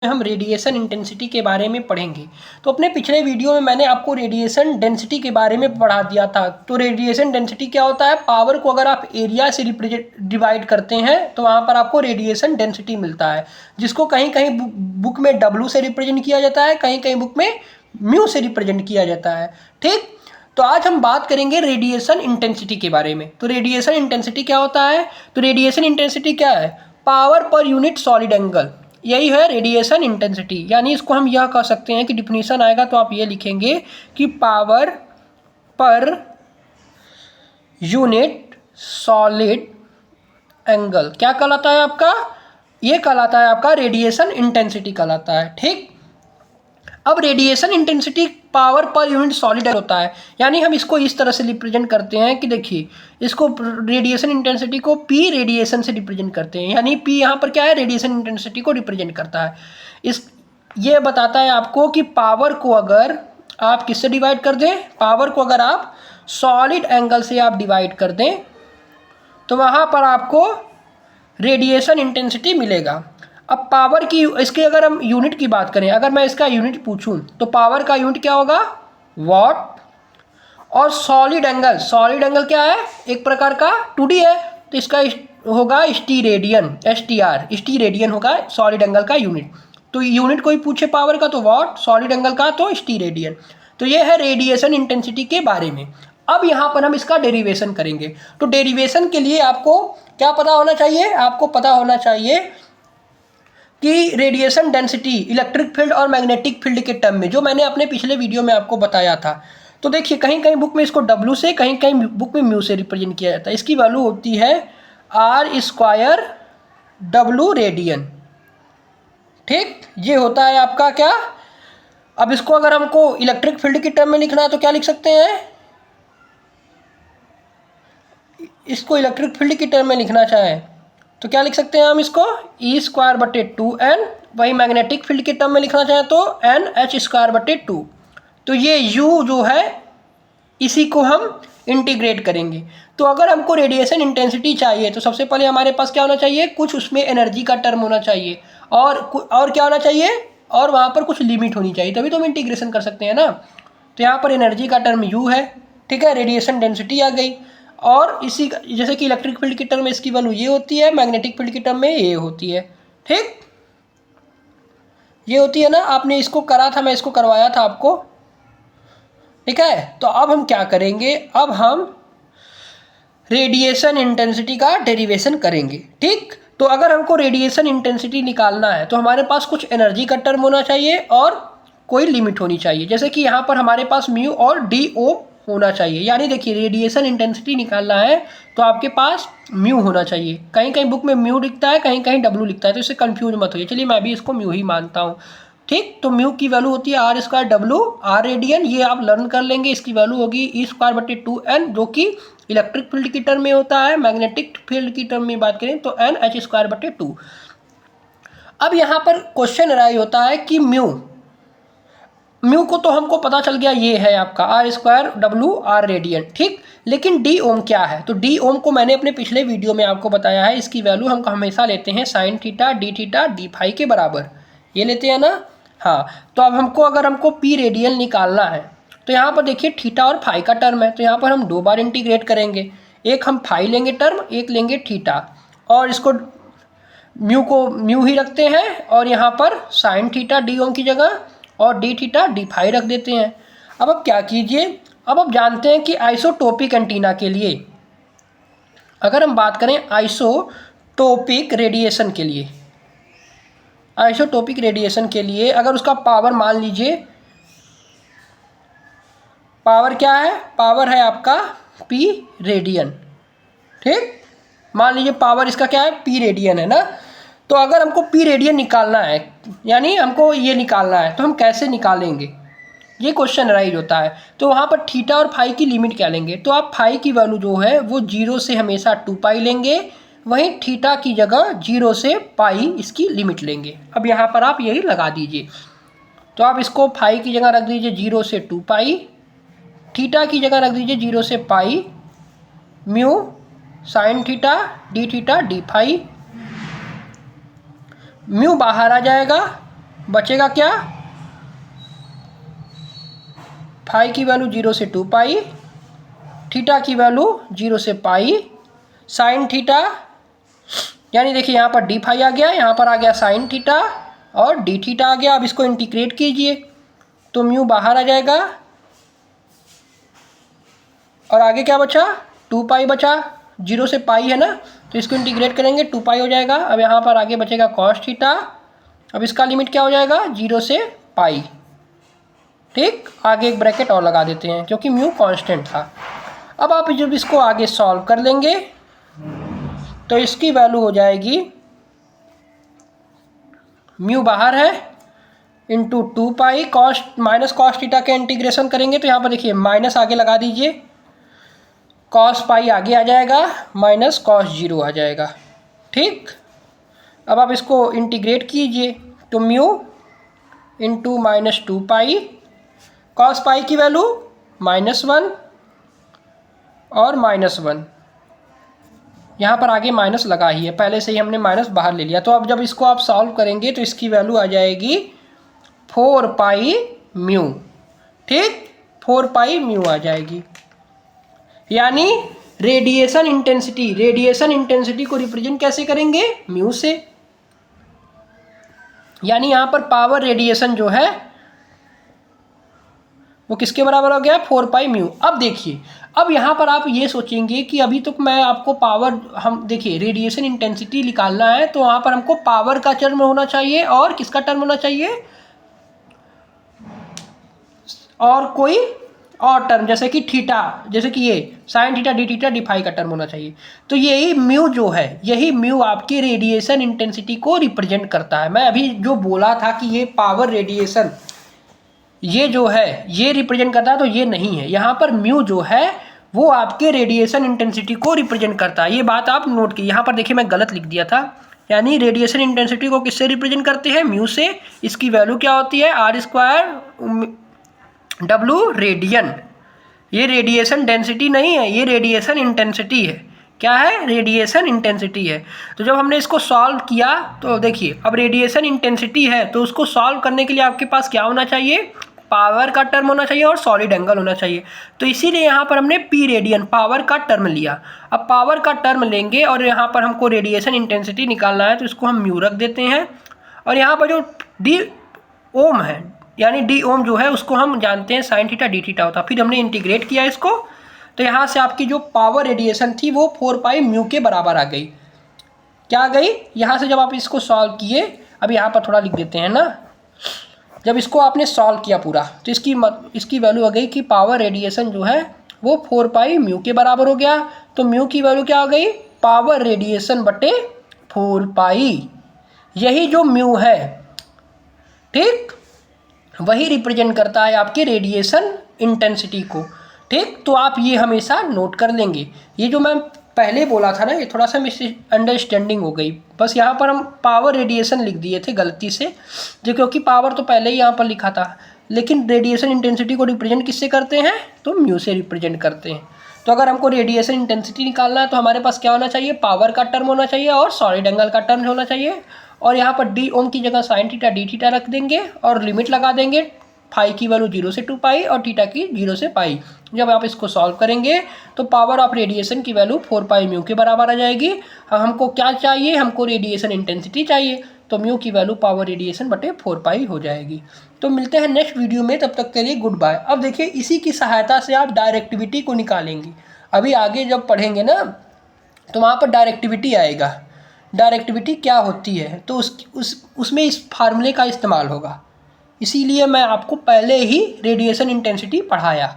हम radiation intensity के बारे में पढ़ेंगे। तो अपने पिछले वीडियो में मैंने आपको रेडिएशन डेंसिटी के बारे में पढ़ा दिया था। तो रेडिएशन डेंसिटी क्या होता है? पावर को अगर आप एरिया से डिवाइड करते हैं तो वहाँ पर आपको रेडिएशन डेंसिटी मिलता है, जिसको कहीं कहीं बुक में W से रिप्रेजेंट किया जाता है, कहीं कहीं बुक में म्यू से रिप्रेजेंट किया जाता है। ठीक, तो आज हम बात करेंगे रेडिएशन इंटेंसिटी के बारे में। तो रेडिएशन इंटेंसिटी क्या होता है? तो रेडिएशन इंटेंसिटी क्या है? Power per unit solid angle, यही है रेडिएशन इंटेंसिटी। यानी इसको हम यह कह सकते हैं कि डिफिनीशन आएगा तो आप ये लिखेंगे कि power per unit solid angle क्या कहलाता है आपका? ये कहलाता है आपका रेडिएशन इंटेंसिटी कहलाता है। ठीक, अब radiation intensity power per unit solid होता है, यानी हम इसको इस तरह से रिप्रेजेंट करते हैं कि देखिए, इसको रेडिएशन इंटेंसिटी को पी रेडिएशन से रिप्रेजेंट करते हैं। यानी पी यहाँ पर क्या है? रेडिएशन इंटेंसिटी को रिप्रेजेंट करता है। ये बताता है आपको कि पावर को अगर आप किससे डिवाइड कर दें, पावर को अगर आप सॉलिड एंगल से आप डिवाइड कर दें तो वहाँ पर आपको रेडिएशन इंटेंसिटी मिलेगा। अब पावर की इसकी अगर हम यूनिट की बात करें, अगर मैं इसका यूनिट पूछूं तो पावर का यूनिट क्या होगा? वॉट। और सॉलिड एंगल क्या है? एक प्रकार का 2D है, तो इसका होगा स्टीरेडियन, STR रेडियन होगा सॉलिड एंगल का यूनिट। तो यूनिट कोई पूछे पावर का तो वॉट, सॉलिड एंगल का तो स्टीरेडियन। तो ये है रेडिएशन इंटेंसिटी के बारे में। अब यहाँ पर हम इसका डेरिवेशन करेंगे। तो डेरिवेशन के लिए आपको क्या पता होना चाहिए? आपको पता होना चाहिए कि रेडिएशन डेंसिटी इलेक्ट्रिक फील्ड और मैग्नेटिक फील्ड के टर्म में, जो मैंने अपने पिछले वीडियो में आपको बताया था। तो देखिए, कहीं कहीं बुक में इसको W से, कहीं कहीं बुक में म्यू से रिप्रेजेंट किया जाता है। इसकी वैल्यू होती है R² W रेडियन। ठीक, ये होता है आपका क्या? अब इसको अगर हमको इलेक्ट्रिक फील्ड की टर्म में लिखना है तो क्या लिख सकते हैं? इसको इलेक्ट्रिक फील्ड की टर्म में लिखना चाहें तो क्या लिख सकते हैं हम इसको? E²/2n। वही मैग्नेटिक फील्ड के टर्म में लिखना चाहें तो NH²/2। तो ये U जो है इसी को हम इंटीग्रेट करेंगे। तो अगर हमको रेडिएशन इंटेंसिटी चाहिए तो सबसे पहले हमारे पास क्या होना चाहिए? कुछ उसमें एनर्जी का टर्म होना चाहिए, और क्या होना चाहिए? और वहाँ पर कुछ लिमिट होनी चाहिए, तभी तो हम इंटीग्रेशन कर सकते हैं ना। तो यहाँ पर एनर्जी का टर्म U है, ठीक है, रेडिएशन डेंसिटी आ गई। और इसी जैसे कि इलेक्ट्रिक फील्ड की टर्म में इसकी वैल्यू ये होती है, मैग्नेटिक फील्ड की टर्म में ये होती है। ठीक, ये होती है ना। आपने इसको करा था, मैं इसको करवाया था आपको, ठीक है। तो अब हम क्या करेंगे? अब हम रेडिएशन इंटेंसिटी का डेरिवेशन करेंगे। ठीक, तो अगर हमको रेडिएशन इंटेंसिटी निकालना है तो हमारे पास कुछ एनर्जी का टर्म होना चाहिए और कोई लिमिट होनी चाहिए। जैसे कि यहाँ पर हमारे पास म्यू और DO होना चाहिए। यानी देखिए, रेडिएशन इंटेंसिटी निकालना है तो आपके पास म्यू होना चाहिए। कहीं कहीं बुक में म्यू लिखता है, कहीं कहीं W लिखता है, तो इससे कंफ्यूज मत होइए। चलिए, मैं भी इसको म्यू ही मानता हूँ। ठीक, तो म्यू की वैल्यू होती है R²W, R रेडियन। ये आप लर्न कर लेंगे। इसकी वैल्यू होगी E²/2n, जो कि इलेक्ट्रिक फील्ड की टर्म में होता है। मैग्नेटिक फील्ड की टर्म में बात करें तो NH²/2। अब यहाँ पर क्वेश्चन अराइज होता है कि म्यू को तो हमको पता चल गया, ये है आपका R²W R रेडियन। ठीक, लेकिन D ओम क्या है? तो D ओम को मैंने अपने पिछले वीडियो में आपको बताया है। इसकी वैल्यू हम हमेशा लेते हैं sin theta d theta d phi के बराबर, ये लेते हैं ना। हाँ, तो अब अगर हमको P रेडियन निकालना है तो यहाँ पर देखिए, थीटा और फाई का टर्म है, तो यहाँ पर हम 2 बार इंटीग्रेट करेंगे। एक हम फाई लेंगे टर्म, एक लेंगे थीटा, और इसको म्यू को म्यू ही रखते हैं, और यहाँ पर साइन थीटा D ओम की जगह और d थीटा d फाई रख देते हैं। अब आप क्या कीजिए, अब आप जानते हैं कि आइसोटोपिक एंटीना के लिए, अगर हम बात करें आइसोटोपिक रेडिएशन के लिए, अगर उसका पावर मान लीजिए, पावर क्या है? पावर है आपका P रेडियन। ठीक, मान लीजिए पावर इसका क्या है? P रेडियन है ना। तो अगर हमको P रेडियन निकालना है, यानी हमको ये निकालना है, तो हम कैसे निकालेंगे? ये क्वेश्चन राइज होता है। तो वहाँ पर थीटा और फाई की लिमिट क्या लेंगे? तो आप फाई की वैल्यू जो है वो 0 से हमेशा 2π लेंगे, वहीं थीटा की जगह 0 से π इसकी लिमिट लेंगे। अब यहाँ पर आप यही लगा दीजिए। तो आप इसको फाई की जगह रख दीजिए 0 से 2π, थीटा की जगह रख दीजिए 0 से π, mu sine theta d theta d phi. Mu बाहर आ जाएगा बचेगा क्या, फाई की वैल्यू 0 से 2 पाई, थीटा की वैल्यू 0 से पाई, साइन थीटा, यानी देखिए यहाँ पर डी फाई आ गया, यहाँ पर आ गया साइन थीटा और डी थीटा आ गया। अब इसको इंटीग्रेट कीजिए तो म्यू बाहर आ जाएगा और आगे क्या बचा, 2 पाई बचा, 0 से पाई है ना, तो इसको इंटीग्रेट करेंगे 2 पाई हो जाएगा। अब यहाँ पर आगे बचेगा कॉस थीटा, अब इसका लिमिट क्या हो जाएगा, 0 से पाई। ठीक, आगे एक ब्रैकेट और लगा देते हैं क्योंकि म्यू कांस्टेंट था। अब आप जब इसको आगे सॉल्व कर लेंगे तो इसकी वैल्यू हो जाएगी, म्यू बाहर है, into 2 pi cos minus cos theta के इंटीग्रेशन करेंगे तो यहाँ पर देखिए माइनस आगे लगा दीजिए, कॉस पाई आगे आ जाएगा, माइनस कॉस 0 आ जाएगा। ठीक, अब आप इसको इंटीग्रेट कीजिए तो म्यू इंटू माइनस 2 पाई, कॉस पाई की वैल्यू -1 और -1, यहाँ पर आगे माइनस लगा ही है, पहले से ही हमने माइनस बाहर ले लिया। तो अब जब इसको आप सॉल्व करेंगे तो इसकी वैल्यू आ जाएगी 4 पाई म्यू। ठीक, 4 पाई म्यू आ जाएगी। यानी रेडिएशन इंटेंसिटी को रिप्रेजेंट कैसे करेंगे, म्यू से। यानी यहाँ पर पावर रेडिएशन जो है वो किसके बराबर हो गया, 4 पाई म्यू। अब देखिए, अब यहाँ पर आप ये सोचेंगे कि अभी तक मैं आपको पावर, हम देखिए रेडिएशन इंटेंसिटी निकालना है तो वहाँ पर हमको पावर का टर्म होना चाहिए और किसका टर्म होना चाहिए, और कोई और टर्म, जैसे कि थीटा, जैसे कि ये sine theta D theta D phi का टर्म होना चाहिए। तो यही म्यू जो है, यही म्यू आपकी रेडिएशन इंटेंसिटी को रिप्रेजेंट करता है। मैं अभी जो बोला था कि ये पावर रेडिएशन ये जो है ये रिप्रेजेंट करता है, तो ये नहीं है, यहाँ पर म्यू जो है वो आपके रेडिएशन इंटेंसिटी को रिप्रेजेंट करता है। ये बात आप नोट की, यहाँ पर देखिए मैं गलत लिख दिया था, यानी रेडिएशन इंटेंसिटी को किससे रिप्रेजेंट करते हैं, म्यू से। इसकी वैल्यू क्या होती है, r² W रेडियन। ये रेडिएशन डेंसिटी नहीं है, ये रेडिएशन इंटेंसिटी है। क्या है, रेडिएशन इंटेंसिटी है। तो जब हमने इसको सॉल्व किया तो देखिए, अब रेडिएशन इंटेंसिटी है तो उसको सॉल्व करने के लिए आपके पास क्या होना चाहिए, पावर का टर्म होना चाहिए और सॉलिड एंगल होना चाहिए। तो इसीलिए यहाँ पर हमने पी रेडियन पावर का टर्म लिया। अब पावर का टर्म लेंगे और यहाँ पर हमको रेडिएशन इंटेंसिटी निकालना है तो इसको हम म्यू रख देते हैं, और यहाँ पर जो डी ओम है, यानी डी ओम जो है उसको हम जानते हैं साइन थीटा डी थीटा होता। फिर हमने इंटीग्रेट किया इसको, तो यहाँ से आपकी जो पावर रेडिएशन थी वो 4 पाई म्यू के बराबर आ गई। क्या आ गई, यहाँ से जब आप इसको सॉल्व किए, अब यहाँ पर थोड़ा लिख देते हैं ना, जब इसको आपने सॉल्व किया पूरा तो इसकी वैल्यू आ गई कि पावर रेडिएशन जो है वो 4 पाई म्यू के बराबर हो गया। तो म्यू की वैल्यू क्या हो गई, पावर रेडिएशन बटे 4 पाई। यही जो म्यू है, ठीक, वही रिप्रेजेंट करता है आपके रेडिएशन इंटेंसिटी को। ठीक, तो आप ये हमेशा नोट कर लेंगे। ये जो मैं पहले बोला था ना, ये थोड़ा सा मिसअंडरस्टैंडिंग हो गई, बस यहाँ पर हम पावर रेडिएशन लिख दिए थे गलती से, जो क्योंकि पावर तो पहले ही यहाँ पर लिखा था, लेकिन रेडिएशन इंटेंसिटी को रिप्रेजेंट किससे करते हैं, तो म्यू से रिप्रेजेंट करते हैं। तो अगर हमको रेडिएशन इंटेंसिटी निकालना है तो हमारे पास क्या होना चाहिए, पावर का टर्म होना चाहिए और सॉलिड एंगल का टर्म होना चाहिए। और यहाँ पर डी ओम की जगह साइन थीटा डी थीटा रख देंगे और लिमिट लगा देंगे, फाई की वैल्यू 0 से 2 पाई और थीटा की 0 से पाई। जब आप इसको सॉल्व करेंगे तो पावर ऑफ रेडिएशन की वैल्यू 4 पाई म्यू के बराबर आ जाएगी। हमको क्या चाहिए, हमको रेडिएशन इंटेंसिटी चाहिए, तो म्यू की वैल्यू पावर रेडिएशन बटे 4 पाई हो जाएगी। तो मिलते हैं नेक्स्ट वीडियो में, तब तक के लिए गुड बाय। अब देखिए, इसी की सहायता से आप डायरेक्टिविटी को निकालेंगे। अभी आगे जब पढ़ेंगे ना तो वहाँ पर डायरेक्टिविटी आएगा। डायरेक्टिविटी क्या होती है तो उसमें इस फार्मूले का इस्तेमाल होगा। इसीलिए मैं आपको पहले ही रेडिएशन इंटेंसिटी पढ़ाया।